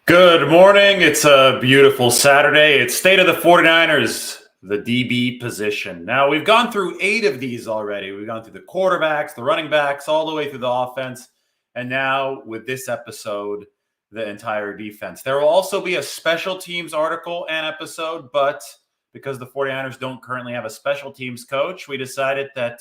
Good morning. It's a beautiful Saturday. It's State of the 49ers, the DB position. Now, we've gone through 8 of these already. We've gone through the quarterbacks, the running backs, all the way through the offense. And now, with this episode, the entire defense. There will also be a special teams article and episode, but because the 49ers don't currently have a special teams coach, we decided that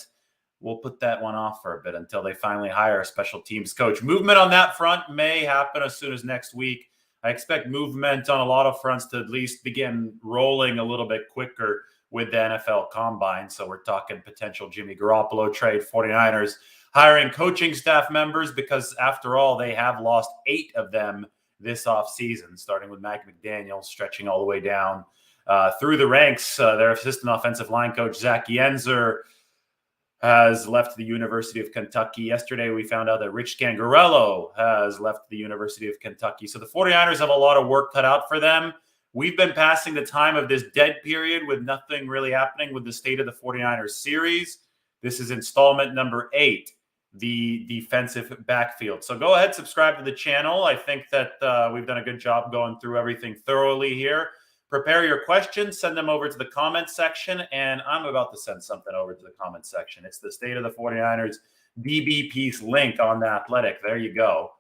we'll put that one off for a bit until they finally hire a special teams coach. Movement on that front may happen as soon as next week. I expect movement on a lot of fronts to at least begin rolling a little bit quicker with the NFL Combine. So we're talking potential Jimmy Garoppolo trade, 49ers hiring coaching staff members because, after all, they have lost 8 of them this offseason, starting with Mike McDaniel, stretching all the way down through the ranks. Their assistant offensive line coach, Zach Yenzer, has left the University of Kentucky. Yesterday, we found out that Rich Scangarello has left the University of Kentucky. So the 49ers have a lot of work cut out for them. We've been passing the time of this dead period with nothing really happening with the State of the 49ers series. This is installment number 8, the defensive backfield. So go ahead, subscribe to the channel. I think that we've done a good job going through everything thoroughly here. Prepare your questions, send them over to the comment section, and I'm about to send something over to the comment section. It's the State of the 49ers DB piece link on The Athletic. There you go.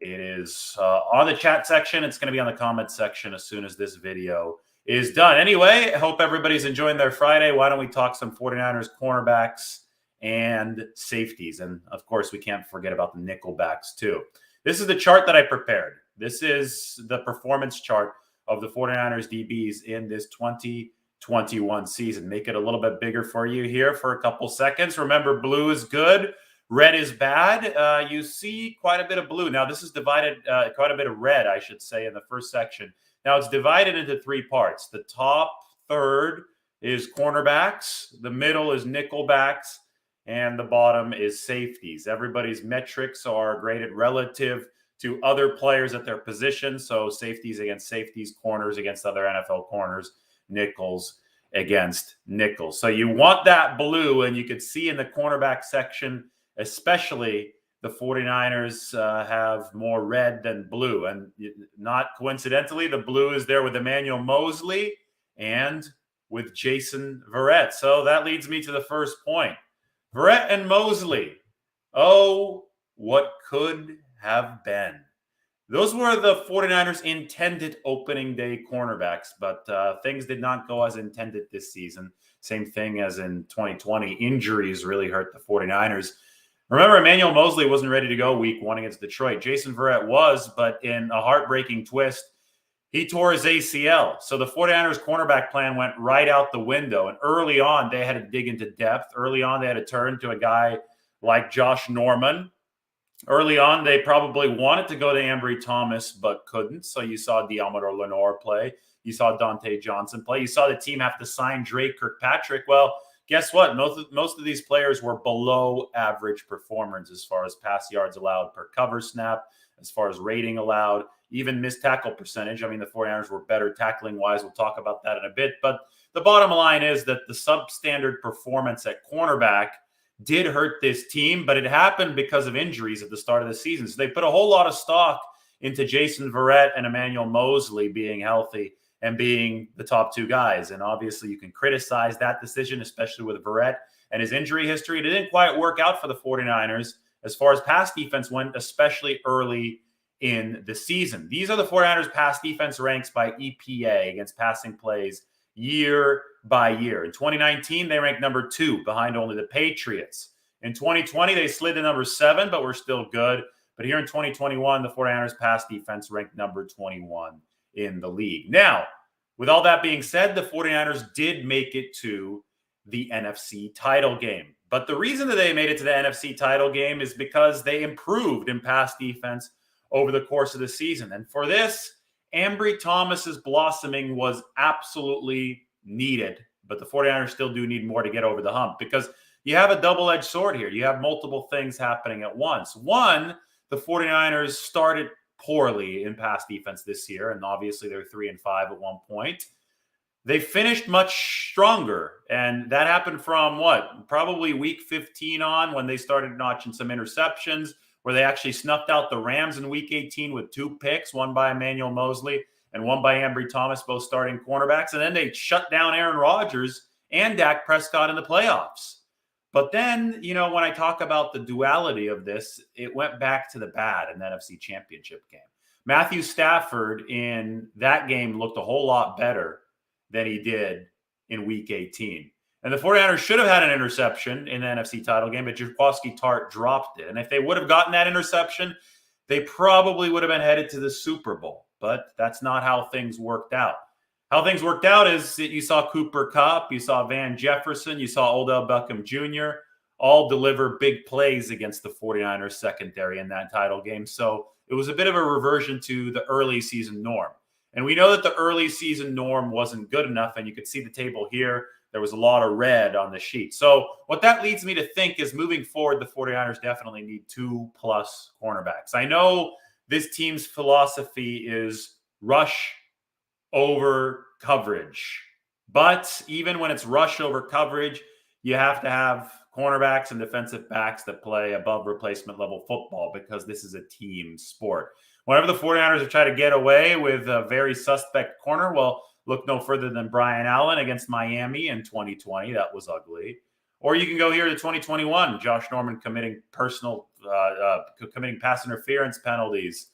It is on the chat section. It's going to be on the comment section as soon as this video is done. Anyway, I hope everybody's enjoying their Friday. Why don't we talk some 49ers cornerbacks and safeties? And, of course, we can't forget about the nickel backs, too. This is the chart that I prepared. This is the performance chart of the 49ers DBs in this 2021 season. Make it a little bit bigger for you here for a couple seconds. Remember, blue is good, red is bad. You see quite a bit of blue. Now, this is divided, quite a bit of red, I should say, in the first section. Now, it's divided into 3 parts. The top third is cornerbacks, the middle is nickelbacks, and the bottom is safeties. Everybody's metrics are graded relative to other players at their position. So safeties against safeties, corners against other NFL corners, nickels against nickels. So you want that blue, and you could see in the cornerback section, especially, the 49ers have more red than blue. And not coincidentally, the blue is there with Emmanuel Moseley and with Jason Verrett. So that leads me to the first point. Verrett and Moseley. Oh, what could have been. Those were the 49ers' intended opening day cornerbacks, but things did not go as intended this season. Same thing as in 2020. Injuries really hurt the 49ers. Remember, Emmanuel Moseley wasn't ready to go week 1 against Detroit. Jason Verrett was, but in a heartbreaking twist, he tore his ACL. So the 49ers cornerback plan went right out the window. And early on, they had to dig into depth. Early on, they had to turn to a guy like Josh Norman. Early on, they probably wanted to go to Ambry Thomas, but couldn't. So you saw Deommodore Lenoir play. You saw Dante Johnson play. You saw the team have to sign Drake Kirkpatrick. Well, guess what? Most of these players were below average performers as far as pass yards allowed per cover snap, as far as rating allowed, even missed tackle percentage. I mean, the 49ers were better tackling-wise. We'll talk about that in a bit. But the bottom line is that the substandard performance at cornerback did hurt this team, but it happened because of injuries at the start of the season. So they put a whole lot of stock into Jason Verrett and Emmanuel Moseley being healthy and being the top 2 guys. And obviously you can criticize that decision, especially with Verrett and his injury history. It didn't quite work out for the 49ers as far as pass defense went, especially early in the season. These are the 49ers pass defense ranks by EPA against passing plays year by year. In 2019, they ranked number 2 behind only the Patriots. In 2020, they slid to number 7, but were still good. But here in 2021, the 49ers pass defense ranked number 21 in the league. Now, with all that being said, the 49ers did make it to the NFC title game. But the reason that they made it to the NFC title game is because they improved in pass defense over the course of the season. And for this, Ambry Thomas's blossoming was absolutely needed, but the 49ers still do need more to get over the hump because you have a double-edged sword here. You have multiple things happening at once. One, the 49ers started poorly in pass defense this year, and obviously they're 3-5 at one point. They finished much stronger, and that happened from what? Probably week 15 on when they started notching some interceptions, where they actually snuffed out the Rams in Week 18 with 2 picks, one by Emmanuel Moseley and one by Ambry Thomas, both starting cornerbacks. And then they shut down Aaron Rodgers and Dak Prescott in the playoffs. But then, when I talk about the duality of this, it went back to the bad in the NFC Championship game. Matthew Stafford in that game looked a whole lot better than he did in Week 18. And the 49ers should have had an interception in the NFC title game, but Jaquiski Tartt dropped it. And if they would have gotten that interception, they probably would have been headed to the Super Bowl. But that's not how things worked out. How things worked out is that you saw Cooper Kupp, you saw Van Jefferson, you saw Odell Beckham Jr. all deliver big plays against the 49ers secondary in that title game. So it was a bit of a reversion to the early season norm. And we know that the early season norm wasn't good enough. And you could see the table here. There was a lot of red on the sheet. So what that leads me to think is moving forward, the 49ers definitely need 2+ cornerbacks. I know this team's philosophy is rush over coverage. But even when it's rush over coverage, you have to have cornerbacks and defensive backs that play above replacement level football because this is a team sport. Whenever the 49ers have tried to get away with a very suspect corner, well, look no further than Brian Allen against Miami in 2020. That was ugly. Or you can go here to 2021, Josh Norman committing pass interference penalties.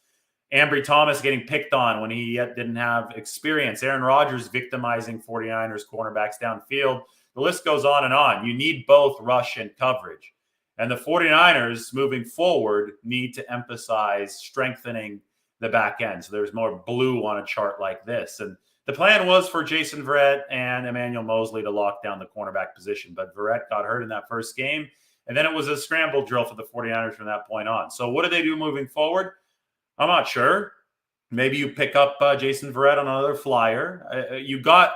Ambry Thomas getting picked on when he yet didn't have experience. Aaron Rodgers victimizing 49ers cornerbacks downfield. The list goes on and on. You need both rush and coverage. And the 49ers moving forward need to emphasize strengthening the back end. So there's more blue on a chart like this. And the plan was for Jason Verrett and Emmanuel Moseley to lock down the cornerback position. But Verrett got hurt in that first game. And then it was a scramble drill for the 49ers from that point on. So what do they do moving forward? I'm not sure. Maybe you pick up Jason Verrett on another flyer. You got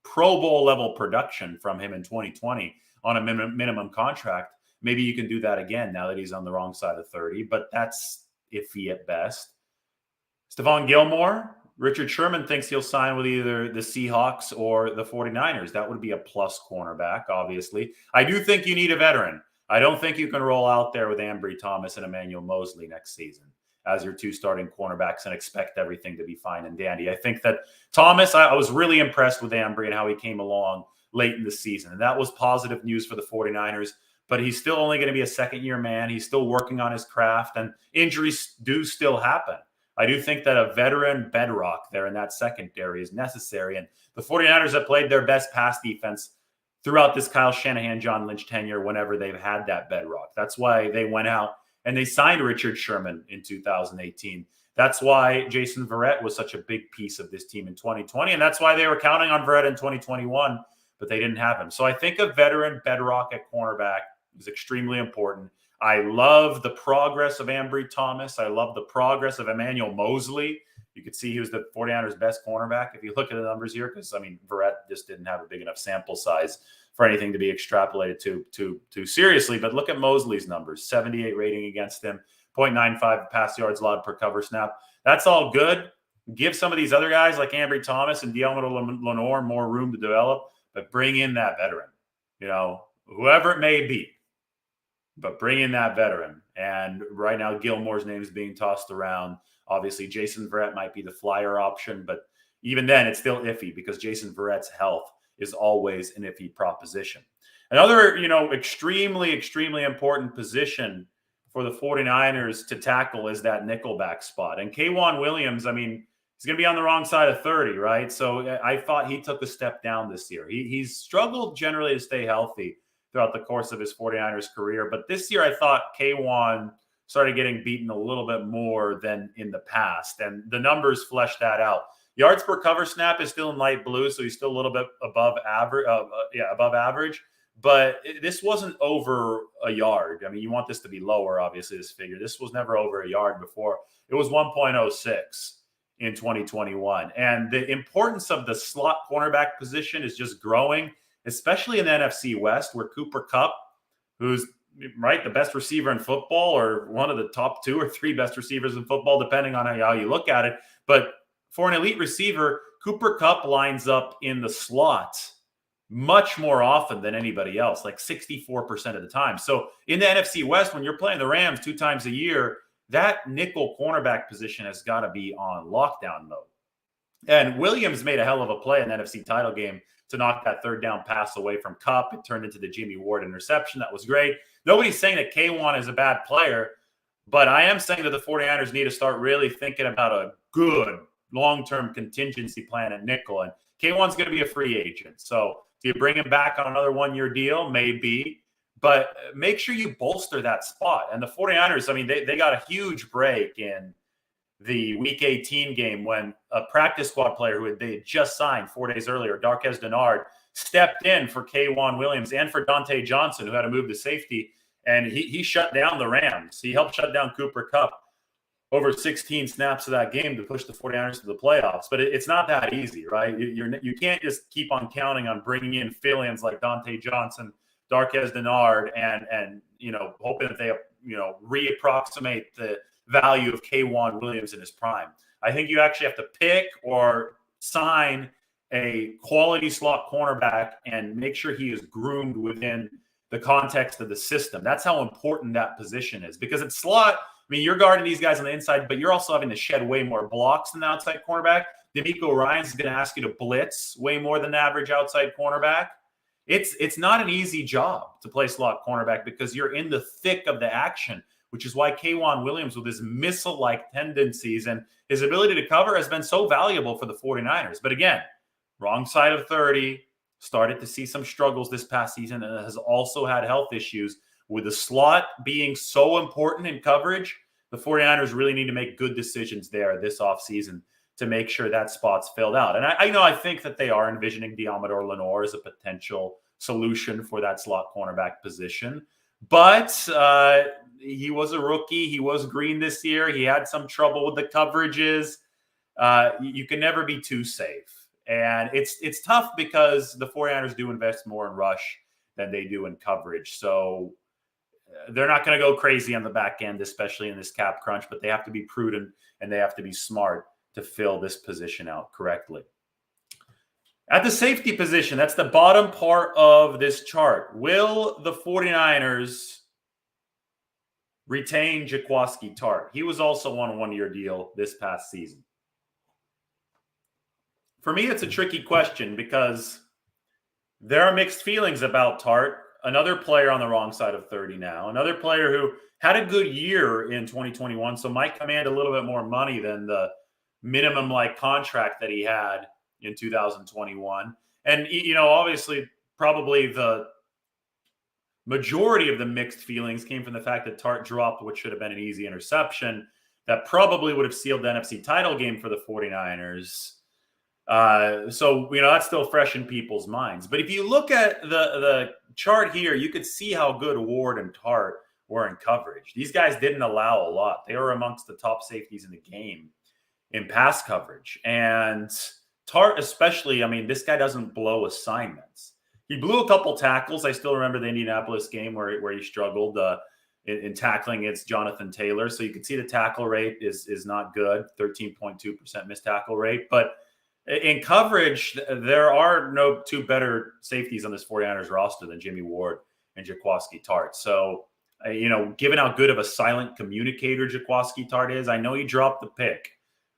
Pro Bowl level production from him in 2020 on a minimum contract. Maybe you can do that again now that he's on the wrong side of 30, but that's iffy at best. Stephon Gilmore, Richard Sherman thinks he'll sign with either the Seahawks or the 49ers. That would be a plus cornerback, obviously. I do think you need a veteran. I don't think you can roll out there with Ambry Thomas and Emmanuel Moseley next season as your 2 starting cornerbacks and expect everything to be fine and dandy. I think that Thomas, I was really impressed with Ambry and how he came along late in the season. And that was positive news for the 49ers. But he's still only going to be a second-year man. He's still working on his craft, and injuries do still happen. I do think that a veteran bedrock there in that secondary is necessary. And the 49ers have played their best pass defense throughout this Kyle Shanahan, John Lynch tenure whenever they've had that bedrock. That's why they went out and they signed Richard Sherman in 2018. That's why Jason Verrett was such a big piece of this team in 2020. And that's why they were counting on Verrett in 2021, but they didn't have him. So I think a veteran bedrock at cornerback is extremely important. I love the progress of Ambry Thomas. I love the progress of Emmanuel Moseley. You could see he was the 49ers' best cornerback if you look at the numbers here, because, Verrett just didn't have a big enough sample size for anything to be extrapolated too seriously. But look at Moseley's numbers, 78 rating against him, 0.95 pass yards allowed per cover snap. That's all good. Give some of these other guys like Ambry Thomas and Deommodore Lenoir more room to develop, but bring in that veteran, whoever it may be. But bring in that veteran. And right now, Gilmore's name is being tossed around. Obviously, Jason Verrett might be the flyer option, but even then, it's still iffy because Jason Verrett's health is always an iffy proposition. Another, extremely, extremely important position for the 49ers to tackle is that nickelback spot. And K'Waun Williams, he's going to be on the wrong side of 30, right? So I thought he took a step down this year. He's struggled generally to stay healthy throughout the course of his 49ers career. But this year, I thought K'Waun started getting beaten a little bit more than in the past. And the numbers flesh that out. Yards per cover snap is still in light blue, so he's still a little bit above average. But this wasn't over a yard. You want this to be lower, obviously, this figure. This was never over a yard before. It was 1.06 in 2021. And the importance of the slot cornerback position is just growing, especially in the NFC West, where Cooper Kupp, who's the best receiver in football, or one of the top 2 or 3 best receivers in football, depending on how you look at it. But for an elite receiver, Cooper Kupp lines up in the slot much more often than anybody else, like 64% of the time. So in the NFC West, when you're playing the Rams 2 times a year, that nickel cornerback position has got to be on lockdown mode. And Williams made a hell of a play in the NFC title game to knock that third down pass away from Kupp. It turned into the Jimmie Ward interception. That was great. Nobody's saying that K1 is a bad player, but I am saying that the 49ers need to start really thinking about a good long-term contingency plan at nickel. And K1's going to be a free agent. So do you bring him back on another one-year deal? Maybe. But make sure you bolster that spot. And the 49ers, I mean, they got a huge break in the Week 18 game when a practice squad player who they had just signed 4 days earlier, Darqueze Dennard, stepped in for K1 Williams and for Dante Johnson, who had to move to safety, and he shut down the Rams. He helped shut down Cooper Kupp over 16 snaps of that game to push the 49ers to the playoffs. But it's not that easy, right? You can't just keep on counting on bringing in fill-ins like Dante Johnson, Darqueze Dennard, and hoping that they reapproximate the value of K1 Williams in his prime. I think you actually have to pick or sign a quality slot cornerback and make sure he is groomed within the context of the system. That's how important that position is, because at slot, I mean, you're guarding these guys on the inside, but you're also having to shed way more blocks than the outside cornerback. D'Amico Ryans is going to ask you to blitz way more than the average outside cornerback. It's not an easy job to play slot cornerback because you're in the thick of the action, which is why K1 Williams, with his missile-like tendencies and his ability to cover, has been so valuable for the 49ers. But again, wrong side of 30, started to see some struggles this past season, and has also had health issues. With the slot being so important in coverage, the 49ers really need to make good decisions there this offseason to make sure that spot's filled out. And I think that they are envisioning Diamador Lenore as a potential solution for that slot cornerback position. But he was a rookie. He was green this year. He had some trouble with the coverages. You can never be too safe. And it's tough because the 49ers do invest more in rush than they do in coverage. So they're not going to go crazy on the back end, especially in this cap crunch, but they have to be prudent and they have to be smart to fill this position out correctly. At the safety position, that's the bottom part of this chart. Will the 49ers retain Jaquiski Tartt? He was also on a one-year deal this past season. For me, it's a tricky question because there are mixed feelings about Tartt. Another player on the wrong side of 30 now. Another player who had a good year in 2021, so might command a little bit more money than the minimum contract that he had in 2021. And, obviously, probably the majority of the mixed feelings came from the fact that Tartt dropped what should have been an easy interception that probably would have sealed the NFC title game for the 49ers. So that's still fresh in people's minds. But if you look at the chart here, you could see how good Ward and Tartt were in coverage. These guys didn't allow a lot. They were amongst the top safeties in the game in pass coverage. And Tartt especially, I mean, this guy doesn't blow assignments. He blew a couple tackles. I still remember the Indianapolis game where he struggled in tackling against Jonathan Taylor. So you can see the tackle rate is not good, 13.2% missed tackle rate. But in coverage, there are no two better safeties on this 49ers roster than Jimmie Ward and Jaquiski Tartt. So, given how good of a silent communicator Jaquiski Tartt is, I know he dropped the pick,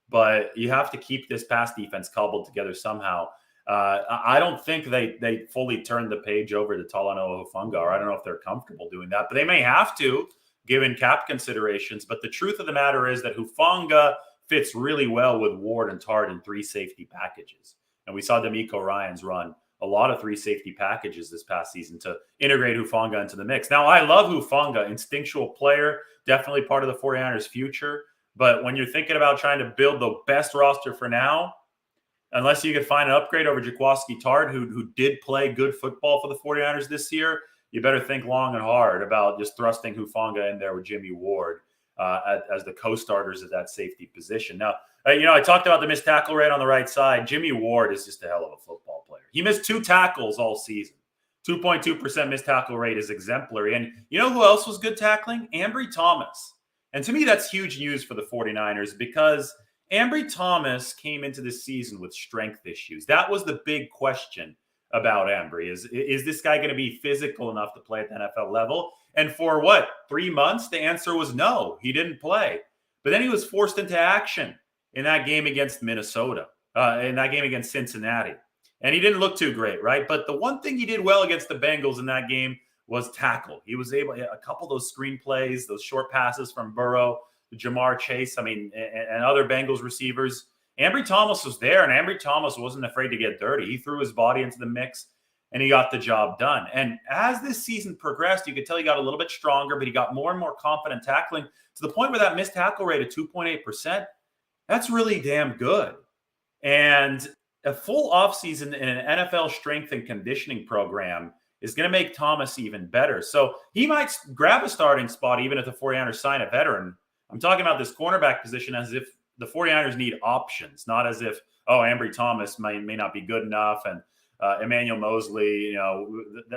but you have to keep this pass defense cobbled together somehow. I don't think they fully turned the page over to Talanoa Hufanga, or I don't know if they're comfortable doing that, but they may have to, given cap considerations. But the truth of the matter is that Hufanga fits really well with Ward and Tartt in three safety packages. And we saw D'Amico Ryans run a lot of three safety packages this past season to integrate Hufanga into the mix. Now, I love Hufanga, instinctual player, definitely part of the 49ers' future. But when you're thinking about trying to build the best roster for now, unless you could find an upgrade over Jaquiski Tartt, who did play good football for the 49ers this year, you better think long and hard about just thrusting Hufanga in there with Jimmie Ward as the co-starters at that safety position. Now, I talked about the missed tackle rate on the right side. Jimmie Ward is just a hell of a football player. He missed 2 tackles all season. 2.2% missed tackle rate is exemplary. And you know who else was good tackling? Ambry Thomas. And to me, that's huge news for the 49ers because Ambry Thomas came into this season with strength issues. That was the big question about Ambry. Is this guy going to be physical enough to play at the NFL level? And for what, 3 months? The answer was no. He didn't play. But then he was forced into action in that game against Minnesota, in that game against Cincinnati. And he didn't look too great, right? But the one thing he did well against the Bengals in that game was tackle. He was able, a couple of those screen plays, those short passes from Burrow, Jamar Chase, and other Bengals receivers. Ambry Thomas was there, and Ambry Thomas wasn't afraid to get dirty. He threw his body into the mix, and he got the job done. And as this season progressed, you could tell he got a little bit stronger, but he got more and more confident tackling to the point where that missed tackle rate of 2.8%, that's really damn good. And a full offseason in an NFL strength and conditioning program is going to make Thomas even better. So he might grab a starting spot even if the 49ers sign a veteran. I'm talking about this cornerback position as if the 49ers need options, not as if, Ambry Thomas may not be good enough and Emmanuel Moseley,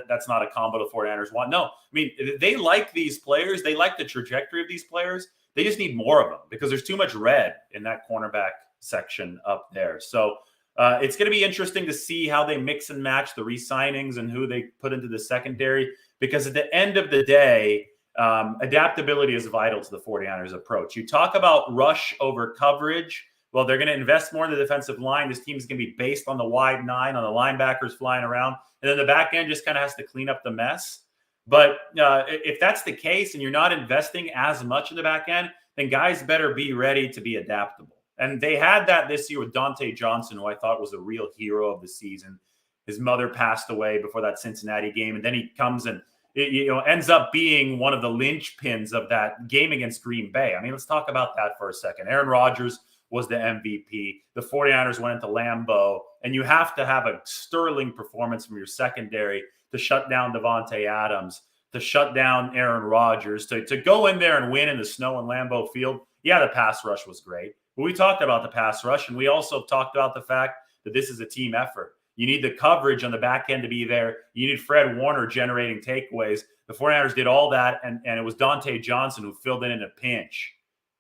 that's not a combo the 49ers want. No, I mean, they like these players. They like the trajectory of these players. They just need more of them because there's too much red in that cornerback section up there. So it's going to be interesting to see how they mix and match the re-signings and who they put into the secondary, because at the end of the day, adaptability is vital to the 49ers approach. You talk about rush over coverage. Well, they're going to invest more in the defensive line. This team is going to be based on the wide nine, on the linebackers flying around. And then the back end just kind of has to clean up the mess. But if that's the case and you're not investing as much in the back end, then guys better be ready to be adaptable. And they had that this year with Dante Johnson, who I thought was a real hero of the season. His mother passed away before that Cincinnati game. And then he comes and ends up being one of the linchpins of that game against Green Bay. I mean, let's talk about that for a second. Aaron Rodgers was the MVP. The 49ers went into Lambeau, and you have to have a sterling performance from your secondary to shut down Devontae Adams, to shut down Aaron Rodgers, to go in there and win in the snow in Lambeau Field. Yeah, the pass rush was great. But we talked about the pass rush, and we also talked about the fact that this is a team effort. You need the coverage on the back end to be there. You need Fred Warner generating takeaways. The 49ers did all that, and it was Dante Johnson who filled in a pinch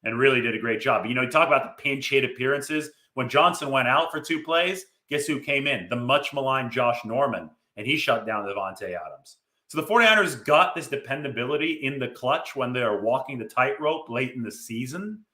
and really did a great job. But, you talk about the pinch hit appearances. When Johnson went out for 2 plays, guess who came in? The much-maligned Josh Norman, and he shut down Devontae Adams. So the 49ers got this dependability in the clutch when they are walking the tightrope late in the season.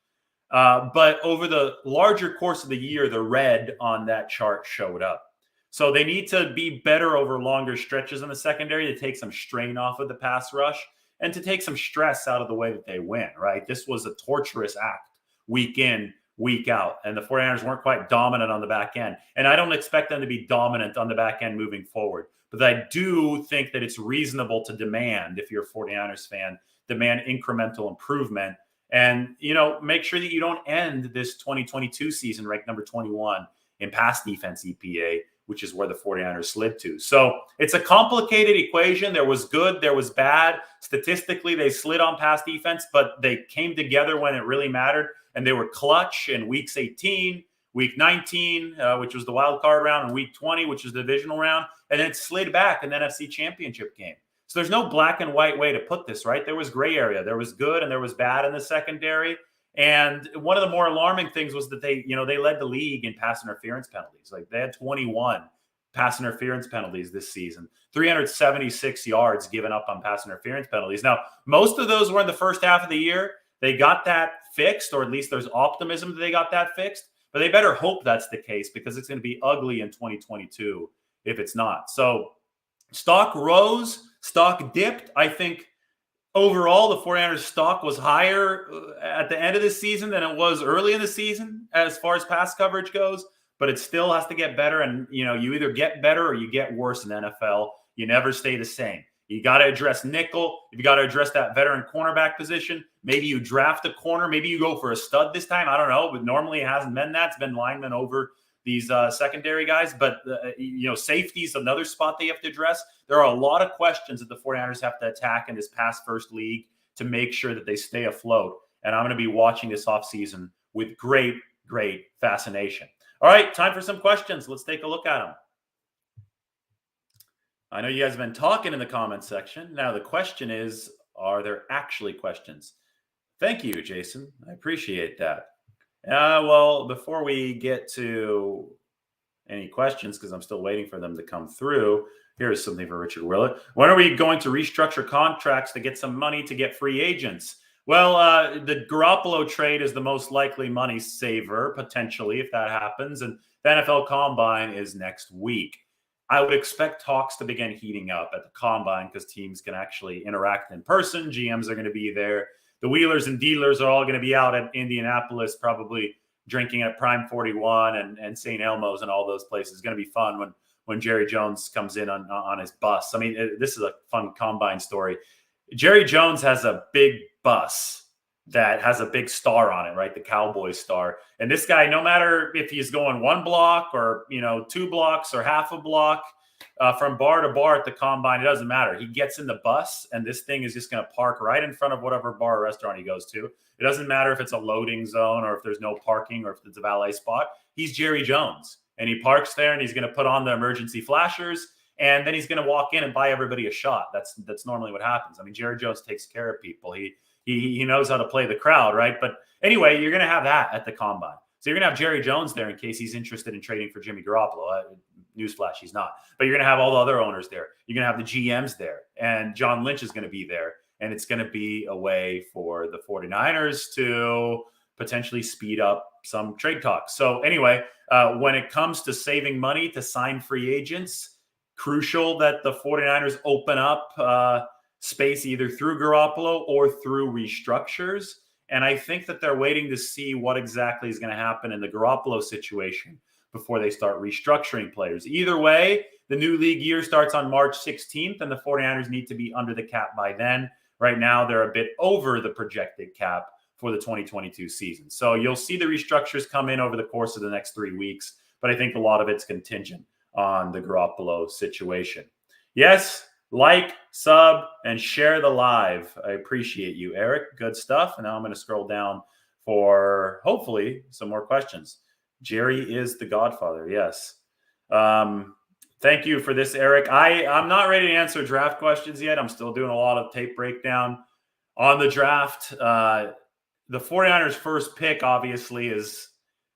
But over the larger course of the year, the red on that chart showed up. So they need to be better over longer stretches in the secondary to take some strain off of the pass rush and to take some stress out of the way that they win, right? This was a torturous act week in, week out, and the 49ers weren't quite dominant on the back end. And I don't expect them to be dominant on the back end moving forward. But I do think that it's reasonable to demand, if you're a 49ers fan, demand incremental improvement and, make sure that you don't end this 2022 season ranked number 21 in pass defense EPA, which is where the 49ers slid to. So it's a complicated equation. There was good, there was bad. Statistically, they slid on pass defense, but they came together when it really mattered. And they were clutch in weeks 18, week 19, which was the wild card round, and week 20, which is the divisional round. And then it slid back in the NFC Championship game. So there's no black and white way to put this, right? There was gray area. There was good and there was bad in the secondary. And one of the more alarming things was that they led the league in pass interference penalties. Like they had 21 pass interference penalties this season, 376 yards given up on pass interference penalties. Now, most of those were in the first half of the year. They got that fixed, or at least there's optimism that they got that fixed. But they better hope that's the case because it's going to be ugly in 2022 if it's not. So stock rose, stock dipped. I think overall, the 49ers stock was higher at the end of the season than it was early in the season as far as pass coverage goes, but it still has to get better. And, you either get better or you get worse in NFL. You never stay the same. You got to address nickel. You got to address that veteran cornerback position. Maybe you draft a corner. Maybe you go for a stud this time. I don't know, but normally it hasn't been that. It's been linemen over these secondary guys. But, safety is another spot they have to address. There are a lot of questions that the 49ers have to attack in this pass-first league to make sure that they stay afloat. And I'm going to be watching this offseason with great, great fascination. All right, time for some questions. Let's take a look at them. I know you guys have been talking in the comments section. Now the question is, are there actually questions? Thank you, Jason. I appreciate that. Well, before we get to any questions because I'm still waiting for them to come through. Here's something for Richard Willett. When are we going to restructure contracts to get some money to get free agents? Well, the Garoppolo trade is the most likely money saver, potentially, if that happens. And the NFL Combine is next week. I would expect talks to begin heating up at the Combine because teams can actually interact in person. GMs are going to be there. The wheelers and dealers are all going to be out at Indianapolis, probably drinking at Prime 41 and St. Elmo's and all those places. It's going to be fun when Jerry Jones comes in on his bus. I mean, this is a fun Combine story. Jerry Jones has a big bus that has a big star on it, right? The Cowboy star. And this guy, no matter if he's going one block or, 2 blocks or half a block from bar to bar at the Combine, it doesn't matter. He gets in the bus and this thing is just going to park right in front of whatever bar or restaurant he goes to. It doesn't matter if it's a loading zone or if there's no parking or if it's a valet spot. He's Jerry Jones and he parks there and he's going to put on the emergency flashers and then he's going to walk in and buy everybody a shot. That's normally what happens. I mean, Jerry Jones takes care of people. He knows how to play the crowd, right? But anyway, you're going to have that at the Combine. So you're going to have Jerry Jones there in case he's interested in trading for Jimmy Garoppolo. Newsflash, he's not. But you're going to have all the other owners there. You're going to have the GMs there. And John Lynch is going to be there. And it's going to be a way for the 49ers to potentially speed up some trade talks. So anyway, when it comes to saving money to sign free agents, crucial that the 49ers open up space either through Garoppolo or through restructures. And I think that they're waiting to see what exactly is going to happen in the Garoppolo situation before they start restructuring players. Either way, the new league year starts on March 16th, and the 49ers need to be under the cap by then. Right now, they're a bit over the projected cap for the 2022 season. So you'll see the restructures come in over the course of the next 3 weeks, but I think a lot of it's contingent on the Garoppolo situation. Yes, like, sub, and share the live. I appreciate you, Eric. Good stuff. And now I'm going to scroll down for hopefully some more questions. Jerry is the Godfather. Yes. Thank you for this, Eric. I'm not ready to answer draft questions yet. I'm still doing a lot of tape breakdown on the draft. The 49ers' first pick, obviously, is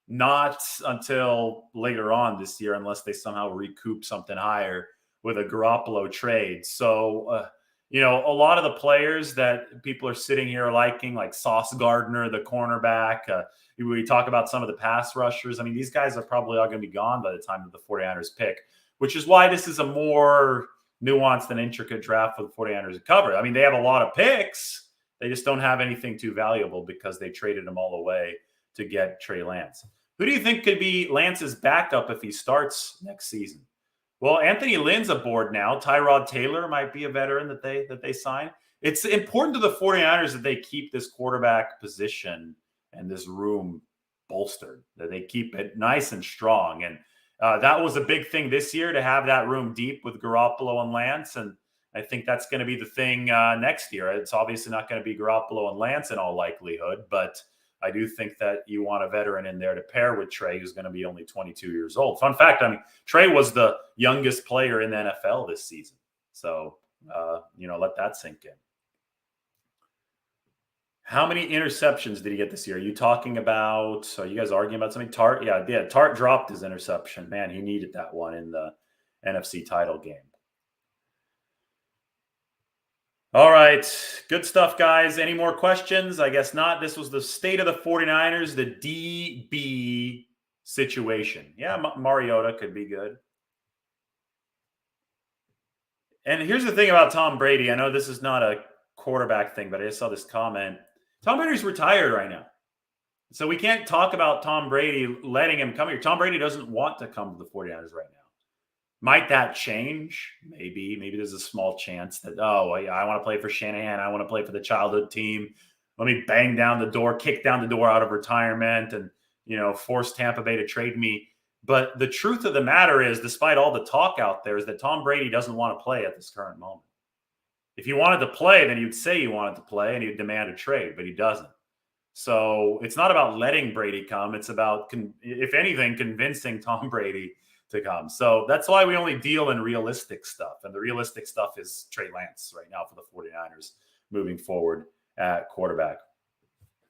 not until later on this year unless they somehow recoup something higher with a Garoppolo trade. So, a lot of the players that people are sitting here liking, like Sauce Gardner, the cornerback, we talk about some of the pass rushers. I mean, these guys are probably all going to be gone by the time of the 49ers pick, which is why this is a more nuanced and intricate draft for the 49ers to cover. I mean, they have a lot of picks. They just don't have anything too valuable because they traded them all away to get Trey Lance. Who do you think could be Lance's backup if he starts next season? Well, Anthony Lynn's aboard now. Tyrod Taylor might be a veteran that they sign. It's important to the 49ers that they keep this quarterback position and this room bolstered, that they keep it nice and strong. And that was a big thing this year, to have that room deep with Garoppolo and Lance. And I think that's going to be the thing next year. It's obviously not going to be Garoppolo and Lance in all likelihood, but I do think that you want a veteran in there to pair with Trey, who's going to be only 22 years old. Fun fact, I mean, Trey was the youngest player in the NFL this season. So, let that sink in. How many interceptions did he get this year? Are you talking about, are you guys arguing about something? Tartt? Yeah. Tartt dropped his interception. Man, he needed that one in the NFC title game. All right. Good stuff, guys. Any more questions? I guess not. This was the state of the 49ers, the DB situation. Yeah, Mariota could be good. And here's the thing about Tom Brady. I know this is not a quarterback thing, but I just saw this comment. Tom Brady's retired right now. So we can't talk about Tom Brady letting him come here. Tom Brady doesn't want to come to the 49ers right now. Might that change? Maybe there's a small chance that, I want to play for Shanahan. I want to play for the childhood team. Let me bang down the door, kick down the door out of retirement and, force Tampa Bay to trade me. But the truth of the matter is, despite all the talk out there, is that Tom Brady doesn't want to play at this current moment. If he wanted to play, then he'd say he wanted to play and he'd demand a trade, but he doesn't. So it's not about letting Brady come. It's about, if anything, convincing Tom Brady to come. So that's why we only deal in realistic stuff. And the realistic stuff is Trey Lance right now for the 49ers moving forward at quarterback.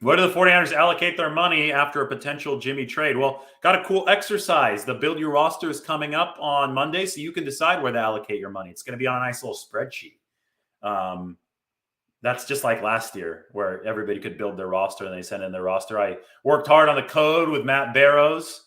Where do the 49ers allocate their money after a potential Jimmie trade? Well, got a cool exercise. The Build Your Roster is coming up on Monday, so you can decide where to allocate your money. It's going to be on a nice little spreadsheet. That's just like last year where everybody could build their roster and they send in their roster. I worked hard on the code with Matt Barrows.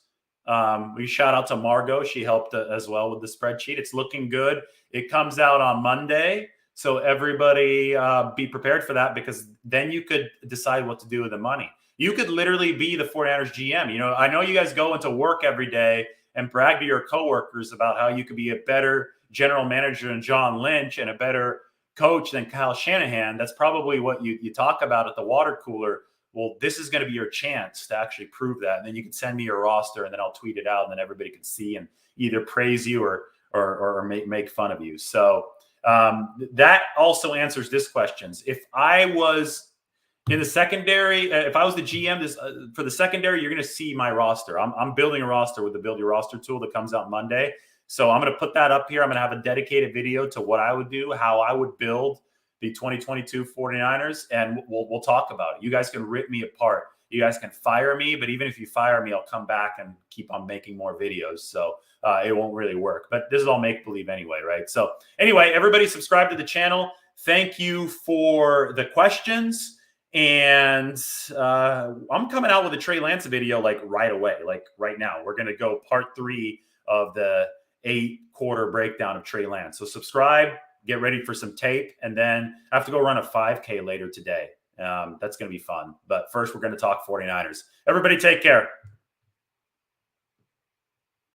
We shout out to Margot. She helped as well with the spreadsheet. It's looking good. It comes out on Monday. So everybody be prepared for that, because then you could decide what to do with the money. You could literally be the 49ers GM. You know, I know you guys go into work every day and brag to your coworkers about how you could be a better general manager than John Lynch and a better coach than Kyle Shanahan. That's probably what you talk about at the water cooler. Well, this is going to be your chance to actually prove that. And then you can send me your roster and then I'll tweet it out and then everybody can see and either praise you or make fun of you. So that also answers this question. If I was in the secondary, if I was the GM for the secondary, you're going to see my roster. I'm building a roster with the Build Your Roster tool that comes out Monday. So I'm going to put that up here. I'm going to have a dedicated video to what I would do, how I would build the 2022 49ers, and we'll talk about it. You guys can rip me apart. You guys can fire me, but even if you fire me, I'll come back and keep on making more videos. So it won't really work. But this is all make-believe anyway, right? So anyway, everybody subscribe to the channel. Thank you for the questions. And I'm coming out with a Trey Lance video like right away, like right now. We're going to go part 3 of the 8-quarter breakdown of Trey Lance. So subscribe, get ready for some tape, and then I have to go run a 5K later today. That's going to be fun. But first, we're going to talk 49ers. Everybody take care.